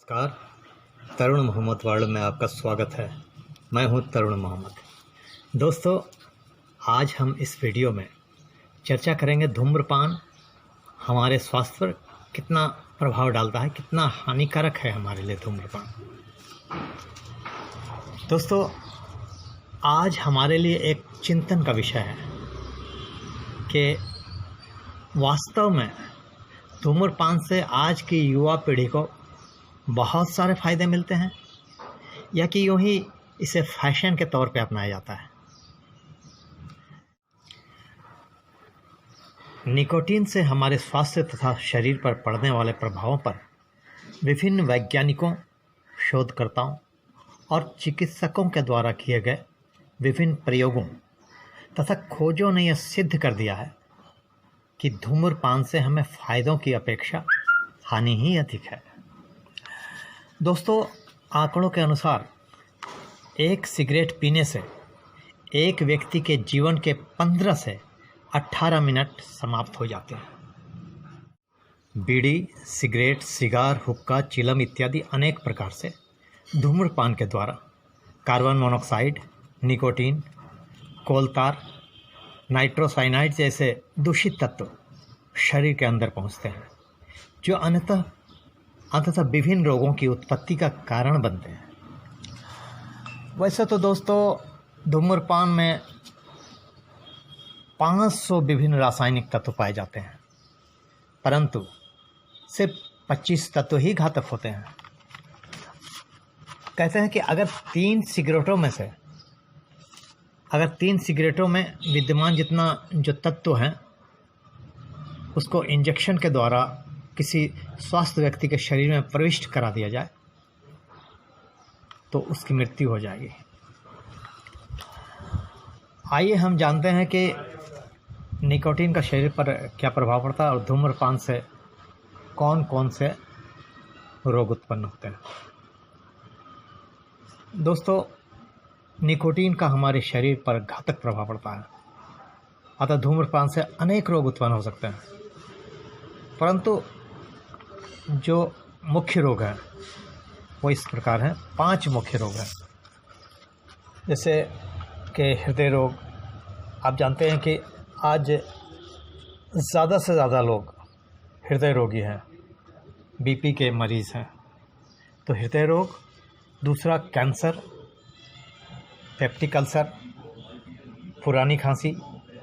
नमस्कार। तरुण मोहम्मद वर्ल्ड में आपका स्वागत है। मैं हूं तरुण मोहम्मद। दोस्तों, आज हम इस वीडियो में चर्चा करेंगे धूम्रपान हमारे स्वास्थ्य पर कितना प्रभाव डालता है, कितना हानिकारक है हमारे लिए धूम्रपान। दोस्तों, आज हमारे लिए एक चिंतन का विषय है कि वास्तव में धूम्रपान से आज की युवा पीढ़ी को बहुत सारे फ़ायदे मिलते हैं या कि यूँ ही इसे फैशन के तौर पे अपनाया जाता है। निकोटीन से हमारे स्वास्थ्य तथा शरीर पर पड़ने वाले प्रभावों पर विभिन्न वैज्ञानिकों, शोधकर्ताओं और चिकित्सकों के द्वारा किए गए विभिन्न प्रयोगों तथा खोजों ने यह सिद्ध कर दिया है कि धूम्रपान से हमें फ़ायदों की अपेक्षा हानि ही अधिक है। दोस्तों, आंकड़ों के अनुसार एक सिगरेट पीने से एक व्यक्ति के जीवन के 15 से 18 मिनट समाप्त हो जाते हैं। बीड़ी, सिगरेट, सिगार, हुक्का, चिलम इत्यादि अनेक प्रकार से धूम्रपान के द्वारा कार्बन मोनोऑक्साइड, निकोटीन, कोलतार, नाइट्रोसाइनाइड जैसे दूषित तत्व शरीर के अंदर पहुंचते हैं, जो अंततः विभिन्न रोगों की उत्पत्ति का कारण बनते हैं। वैसे तो दोस्तों, धूम्रपान में 500 विभिन्न रासायनिक तत्व पाए जाते हैं, परंतु सिर्फ 25 तत्व ही घातक होते हैं। कहते हैं कि अगर तीन सिगरेटों में विद्यमान जितना जो तत्व हैं उसको इंजेक्शन के द्वारा किसी स्वस्थ व्यक्ति के शरीर में प्रविष्ट करा दिया जाए तो उसकी मृत्यु हो जाएगी। आइए हम जानते हैं कि निकोटीन का शरीर पर क्या प्रभाव पड़ता है और धूम्रपान से कौन कौन से रोग उत्पन्न होते हैं। दोस्तों, निकोटीन का हमारे शरीर पर घातक प्रभाव पड़ता है, अतः धूम्रपान से अनेक रोग उत्पन्न हो सकते हैं। परंतु जो मुख्य रोग हैं वो इस प्रकार हैं। 5 मुख्य रोग हैं, जैसे कि हृदय रोग। आप जानते हैं कि आज ज़्यादा से ज़्यादा लोग हृदय रोगी हैं, बीपी के मरीज़ हैं। तो हृदय रोग, दूसरा कैंसर, पेप्टिक अल्सर, पुरानी खांसी,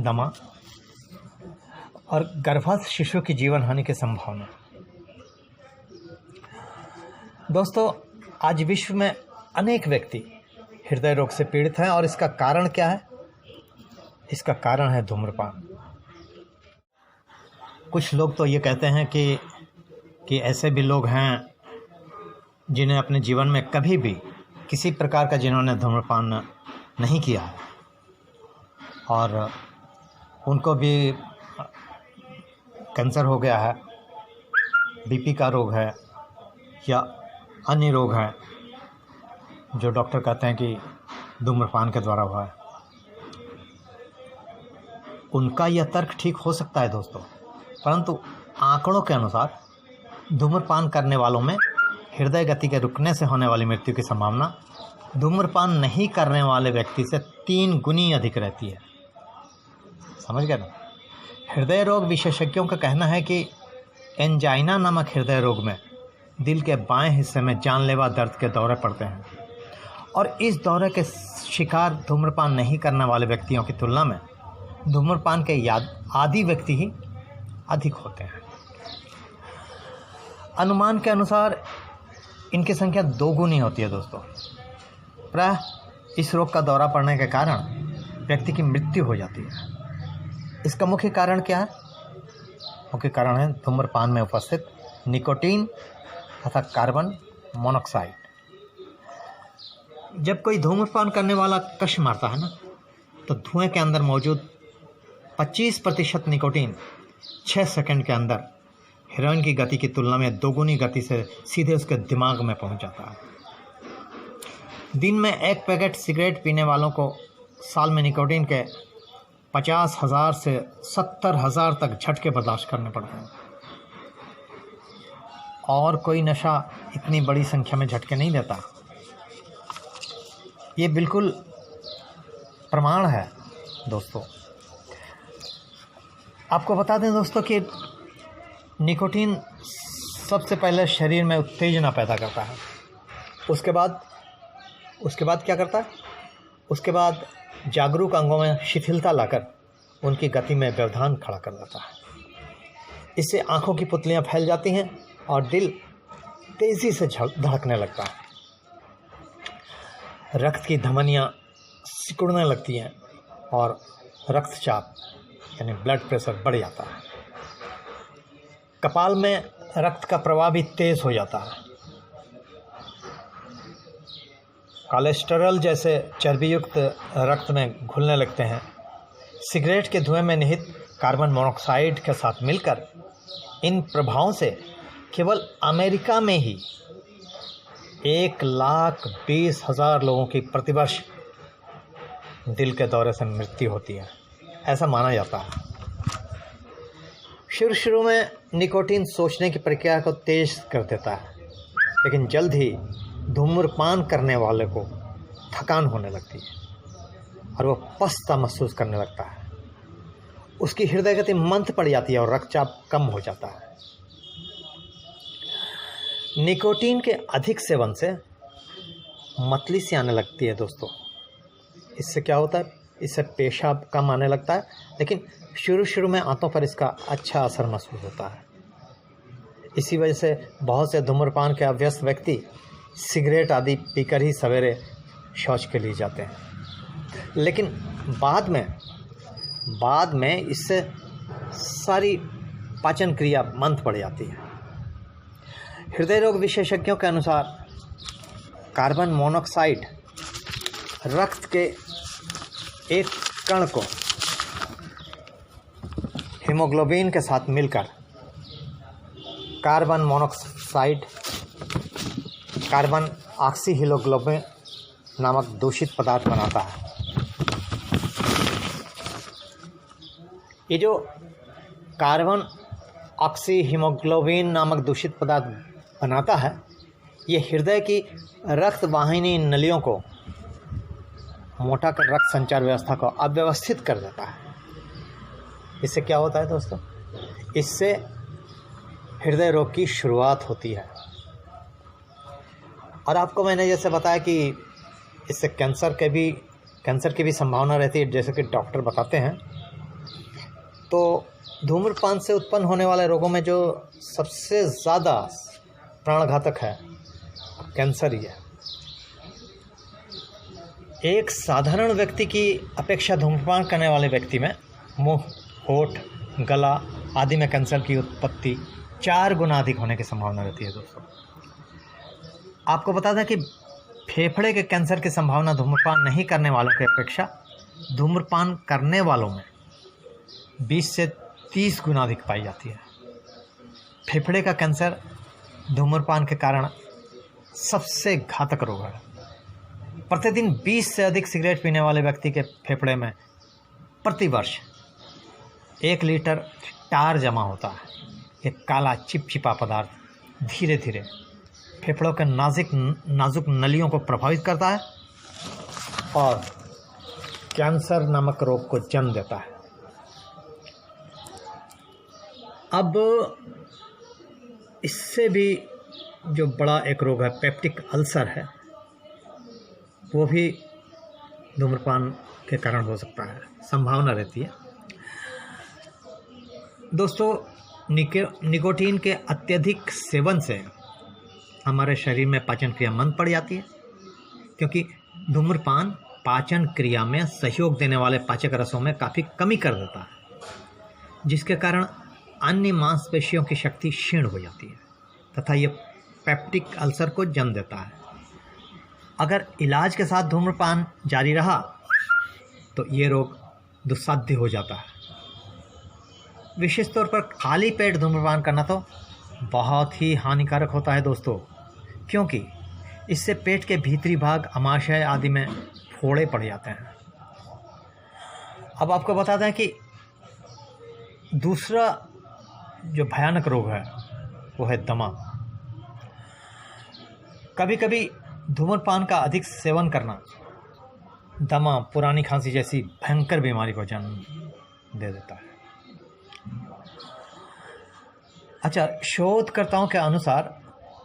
दमा और गर्भस्थ शिशु की जीवन हानि की संभावना। दोस्तों, आज विश्व में अनेक व्यक्ति हृदय रोग से पीड़ित हैं और इसका कारण क्या है? इसका कारण है धूम्रपान। कुछ लोग तो ये कहते हैं कि ऐसे भी लोग हैं जिन्हें अपने जीवन में कभी भी किसी प्रकार का जिन्होंने धूम्रपान नहीं किया है और उनको भी कैंसर हो गया है, बीपी का रोग है या अन्य रोग हैं जो डॉक्टर कहते हैं कि धूम्रपान के द्वारा हुआ है। उनका यह तर्क ठीक हो सकता है दोस्तों, परंतु आंकड़ों के अनुसार धूम्रपान करने वालों में हृदय गति के रुकने से होने वाली मृत्यु की संभावना धूम्रपान नहीं करने वाले व्यक्ति से 3 गुनी अधिक रहती है। समझ गए ना? हृदय रोग विशेषज्ञों का कहना है कि एंजाइना नामक हृदय रोग में दिल के बाएं हिस्से में जानलेवा दर्द के दौरे पड़ते हैं और इस दौरे के शिकार धूम्रपान नहीं करने वाले व्यक्तियों की तुलना में धूम्रपान के आदी व्यक्ति ही अधिक होते हैं। अनुमान के अनुसार इनकी संख्या 2 गुनी होती है दोस्तों। प्रायः इस रोग का दौरा पड़ने के कारण व्यक्ति की मृत्यु हो जाती है। इसका मुख्य कारण क्या है? मुख्य कारण है धूम्रपान में उपस्थित निकोटीन तथा कार्बन मोनोऑक्साइड। जब कोई धूम्रपान करने वाला कश मारता है ना, तो धुएं के अंदर मौजूद 25% निकोटीन 6 सेकंड के अंदर हेरोइन की गति की तुलना में 2 गुनी गति से सीधे उसके दिमाग में पहुंच जाता है। दिन में 1 पैकेट सिगरेट पीने वालों को साल में निकोटीन के 50,000 से 70,000 तक झटके बर्दाश्त करने पड़ते हैं। और कोई नशा इतनी बड़ी संख्या में झटके नहीं देता। ये बिल्कुल प्रमाण है दोस्तों। आपको बता दें दोस्तों कि निकोटीन सबसे पहले शरीर में उत्तेजना पैदा करता है। उसके बाद क्या करता है? उसके बाद जागरूक अंगों में शिथिलता लाकर उनकी गति में व्यवधान खड़ा कर देता है। इससे आंखों की पुतलियां फैल जाती हैं और दिल तेजी से धड़कने लगता है। रक्त की धमनियां सिकुड़ने लगती हैं और रक्तचाप यानी ब्लड प्रेशर बढ़ जाता है। कपाल में रक्त का प्रवाह भी तेज हो जाता है। कोलेस्टेरॉल जैसे चर्बीयुक्त रक्त में घुलने लगते हैं। सिगरेट के धुएं में निहित कार्बन मोनोऑक्साइड के साथ मिलकर इन प्रभावों से केवल अमेरिका में ही 1,20,000 लोगों की प्रतिवर्ष दिल के दौरे से मृत्यु होती है, ऐसा माना जाता है। शुरू में निकोटीन सोचने की प्रक्रिया को तेज कर देता है, लेकिन जल्द ही धूम्रपान करने वाले को थकान होने लगती है और वो पछता महसूस करने लगता है। उसकी हृदय गति मंद पड़ जाती है और रक्तचाप कम हो जाता है। निकोटीन के अधिक सेवन से मतली सी आने लगती है दोस्तों। इससे क्या होता है? इससे पेशाब कम आने लगता है, लेकिन शुरू में आंतों पर इसका अच्छा असर महसूस होता है। इसी वजह से बहुत से धूम्रपान के अभ्यस्त व्यक्ति सिगरेट आदि पीकर ही सवेरे शौच के लिए जाते हैं, लेकिन बाद में इससे सारी पाचन क्रिया मंद पड़ जाती है। हृदय रोग विशेषज्ञों के अनुसार कार्बन मोनोऑक्साइड रक्त के एक कण को हीमोग्लोबिन के साथ मिलकर कार्बन ऑक्सीहीमोग्लोबिन नामक दूषित पदार्थ बनाता है। ये जो कार्बन ऑक्सीहीमोग्लोबिन नामक दूषित पदार्थ बनाता है, ये हृदय की रक्त वाहिनी नलियों को मोटा कर रक्त संचार व्यवस्था को अव्यवस्थित कर देता है। इससे क्या होता है दोस्तों? इससे हृदय रोग की शुरुआत होती है। और आपको मैंने जैसे बताया कि इससे कैंसर की भी संभावना रहती है, जैसे कि डॉक्टर बताते हैं। तो धूम्रपान से उत्पन्न होने वाले रोगों में जो सबसे ज़्यादा प्राणघातक है, कैंसर ही है। एक साधारण व्यक्ति की अपेक्षा धूम्रपान करने वाले व्यक्ति में मुंह, होठ, गला आदि में कैंसर की उत्पत्ति 4 गुना अधिक होने की संभावना रहती है दोस्तों। आपको बता दें कि फेफड़े के कैंसर की संभावना धूम्रपान नहीं करने वालों की अपेक्षा धूम्रपान करने वालों में 20 से 30 गुना अधिक पाई जाती है। फेफड़े का कैंसर धूम्रपान के कारण सबसे घातक रोग है। प्रतिदिन 20 से अधिक सिगरेट पीने वाले व्यक्ति के फेफड़े में प्रतिवर्ष 1 लीटर टार जमा होता है। ये काला चिपचिपा पदार्थ धीरे धीरे फेफड़ों के नाजुक नलियों को प्रभावित करता है और कैंसर नामक रोग को जन्म देता है। अब इससे भी जो बड़ा एक रोग है, पेप्टिक अल्सर है, वो भी धूम्रपान के कारण हो सकता है, संभावना रहती है। दोस्तों, निकोटीन के अत्यधिक सेवन से हमारे शरीर में पाचन क्रिया मंद पड़ जाती है, क्योंकि धूम्रपान पाचन क्रिया में सहयोग देने वाले पाचक रसों में काफ़ी कमी कर देता है, जिसके कारण अन्य मांसपेशियों की शक्ति क्षीण हो जाती है तथा ये पेप्टिक अल्सर को जन्म देता है। अगर इलाज के साथ धूम्रपान जारी रहा तो ये रोग दुस्साध्य हो जाता है। विशेष तौर पर खाली पेट धूम्रपान करना तो बहुत ही हानिकारक होता है दोस्तों, क्योंकि इससे पेट के भीतरी भाग, आमाशय आदि में फोड़े पड़ जाते हैं। अब आपको बता दें कि दूसरा जो भयानक रोग है वो है दमा। कभी कभी धूम्रपान का अधिक सेवन करना दमा, पुरानी खांसी जैसी भयंकर बीमारी को जन्म दे देता है। अच्छा, शोधकर्ताओं के अनुसार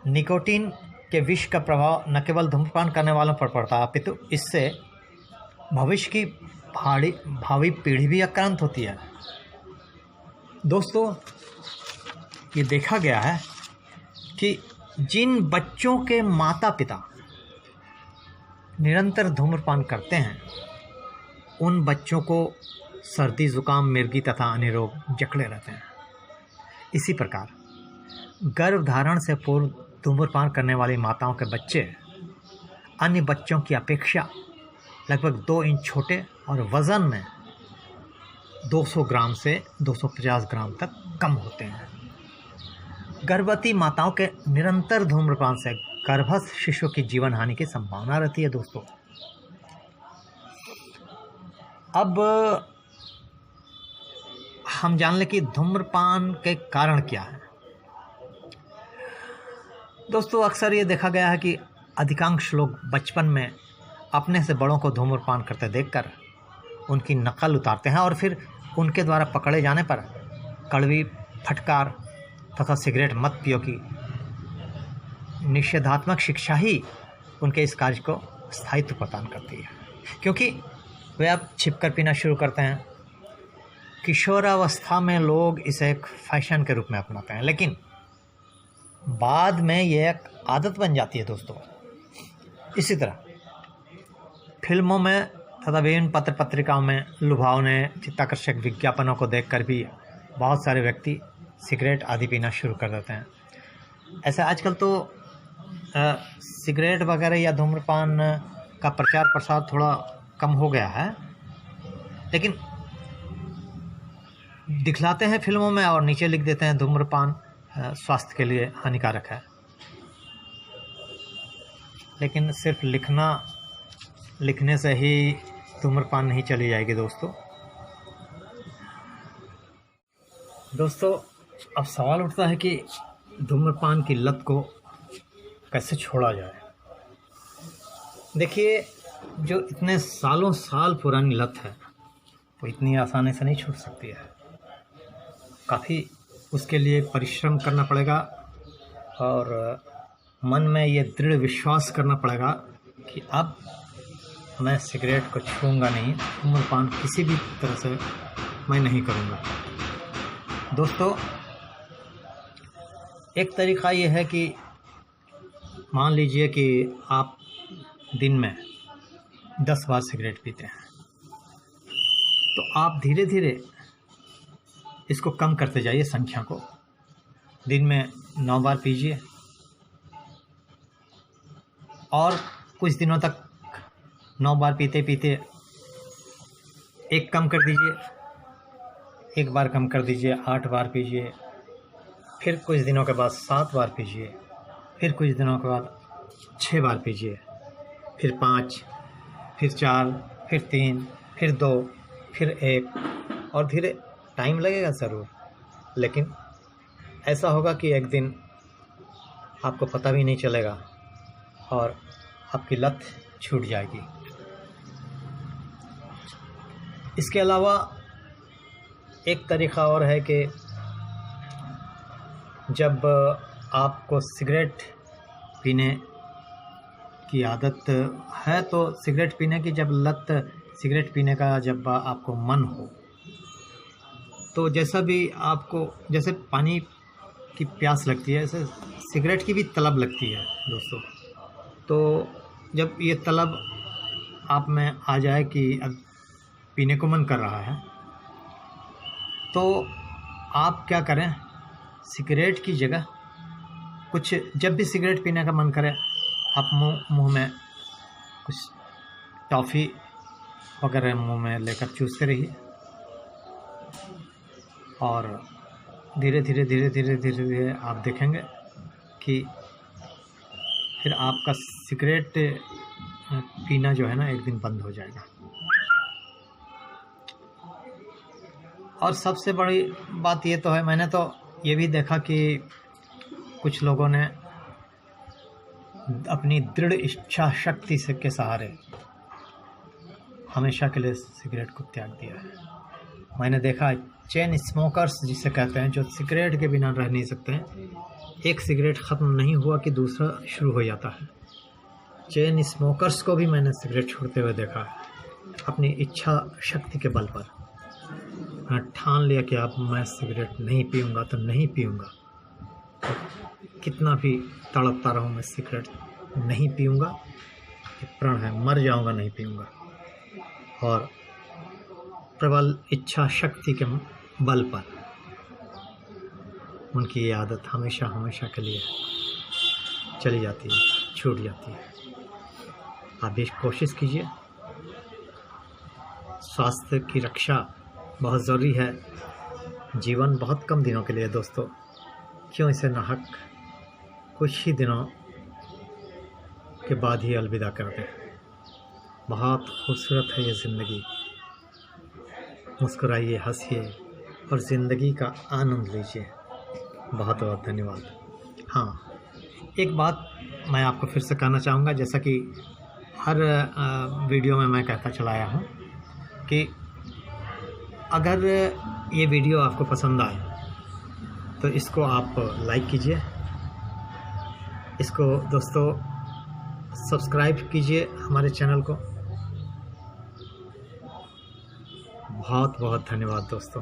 निकोटीन के विष का प्रभाव न केवल धूम्रपान करने वालों पर पड़ता है, अपितु इससे भविष्य की भावी पीढ़ी भी आक्रांत होती है। दोस्तों, ये देखा गया है कि जिन बच्चों के माता पिता निरंतर धूम्रपान करते हैं, उन बच्चों को सर्दी, जुकाम, मिर्गी तथा अन्य रोग जकड़े रहते हैं। इसी प्रकार गर्भधारण से पूर्व धूम्रपान करने वाली माताओं के बच्चे अन्य बच्चों की अपेक्षा लगभग 2 इंच छोटे और वज़न में 200 ग्राम से 250 ग्राम तक कम होते हैं। गर्भवती माताओं के निरंतर धूम्रपान से गर्भस्थ शिशु की जीवन हानि की संभावना रहती है। दोस्तों, अब हम जान लें कि धूम्रपान के कारण क्या है। दोस्तों, अक्सर ये देखा गया है कि अधिकांश लोग बचपन में अपने से बड़ों को धूम्रपान करते देखकर उनकी नकल उतारते हैं और फिर उनके द्वारा पकड़े जाने पर कड़वी फटकार तथा सिगरेट मत पियो की निषेधात्मक शिक्षा ही उनके इस कार्य को स्थायित्व प्रदान करती है, क्योंकि वे अब छिपकर पीना शुरू करते हैं। किशोरावस्था में लोग इसे एक फैशन के रूप में अपनाते हैं, लेकिन बाद में यह एक आदत बन जाती है। दोस्तों, इसी तरह फिल्मों में तथा विभिन्न पत्र पत्रिकाओं में लुभावने चित्ताकर्षक विज्ञापनों को देखकर भी बहुत सारे व्यक्ति सिगरेट आदि पीना शुरू कर देते हैं। ऐसे आजकल तो सिगरेट वगैरह या धूम्रपान का प्रचार प्रसार थोड़ा कम हो गया है, लेकिन दिखलाते हैं फिल्मों में और नीचे लिख देते हैं धूम्रपान स्वास्थ्य के लिए हानिकारक है। लेकिन सिर्फ लिखने से ही धूम्रपान नहीं चली जाएगी। दोस्तों, अब सवाल उठता है कि धूम्रपान की लत को कैसे छोड़ा जाए। देखिए, जो इतने सालों साल पुरानी लत है वो इतनी आसानी से नहीं छूट सकती है। काफ़ी उसके लिए परिश्रम करना पड़ेगा और मन में ये दृढ़ विश्वास करना पड़ेगा कि अब मैं सिगरेट को छूऊंगा नहीं, धूम्रपान किसी भी तरह से मैं नहीं करूंगा। दोस्तों, एक तरीक़ा ये है कि मान लीजिए कि आप दिन में 10 बार सिगरेट पीते हैं, तो आप धीरे धीरे इसको कम करते जाइए संख्या को। दिन में 9 बार पीजिए और कुछ दिनों तक 9 बार पीते पीते एक कम कर दीजिए, 1 बार कम कर दीजिए, 8 बार पीजिए, फिर कुछ दिनों के बाद 7 बार पीजिए, फिर कुछ दिनों के बाद 6 बार पीजिए, फिर 5, फिर 4, फिर 3, फिर 2, फिर 1 और धीरे टाइम लगेगा ज़रूर, लेकिन ऐसा होगा कि एक दिन आपको पता भी नहीं चलेगा और आपकी लत छूट जाएगी। इसके अलावा एक तरीक़ा और है कि जब आपको सिगरेट पीने की आदत है, तो सिगरेट पीने की जब लत, सिगरेट पीने का जब आपको मन हो, तो जैसा भी आपको, जैसे पानी की प्यास लगती है, ऐसे सिगरेट की भी तलब लगती है। दोस्तों, तो जब ये तलब आप में आ जाए कि अब पीने को मन कर रहा है, तो आप क्या करें, सिगरेट की जगह कुछ, जब भी सिगरेट पीने का मन करे, आप मुंह में कुछ टॉफ़ी वगैरह मुंह में लेकर चूसते रहिए और धीरे धीरे आप देखेंगे कि फिर आपका सिगरेट पीना जो है ना, एक दिन बंद हो जाएगा। और सबसे बड़ी बात ये तो है, मैंने तो ये भी देखा कि कुछ लोगों ने अपनी दृढ़ इच्छा शक्ति से के सहारे हमेशा के लिए सिगरेट को त्याग दिया है। मैंने देखा चेन स्मोकर्स जिसे कहते हैं, जो सिगरेट के बिना रह नहीं सकते हैं, एक सिगरेट ख़त्म नहीं हुआ कि दूसरा शुरू हो जाता है। चेन स्मोकर्स को भी मैंने सिगरेट छोड़ते हुए देखा है, अपनी इच्छा शक्ति के बल पर। मैं ठान लिया कि अब मैं सिगरेट नहीं पीऊँगा तो नहीं पीऊँगा, कितना भी तड़पता रहूँ मैं सिगरेट नहीं पीऊँगा, ये प्रण है, मर जाऊँगा नहीं पीऊँगा। और प्रबल इच्छा शक्ति के बल पर उनकी ये आदत हमेशा हमेशा के लिए चली जाती है, छूट जाती है। आप भी कोशिश कीजिए। स्वास्थ्य की रक्षा बहुत ज़रूरी है। जीवन बहुत कम दिनों के लिए दोस्तों, क्यों इसे नाहक कुछ ही दिनों के बाद ही अलविदा कर दें। बहुत खूबसूरत है ये ज़िंदगी। मुस्कुराइए, हंसिए और ज़िंदगी का आनंद लीजिए। बहुत बहुत धन्यवाद। हाँ, एक बात मैं आपको फिर से कहना चाहूँगा, जैसा कि हर वीडियो में मैं कहता चला आया हूँ कि अगर ये वीडियो आपको पसंद आए तो इसको आप लाइक कीजिए, इसको दोस्तों सब्सक्राइब कीजिए हमारे चैनल को। बहुत बहुत धन्यवाद दोस्तों।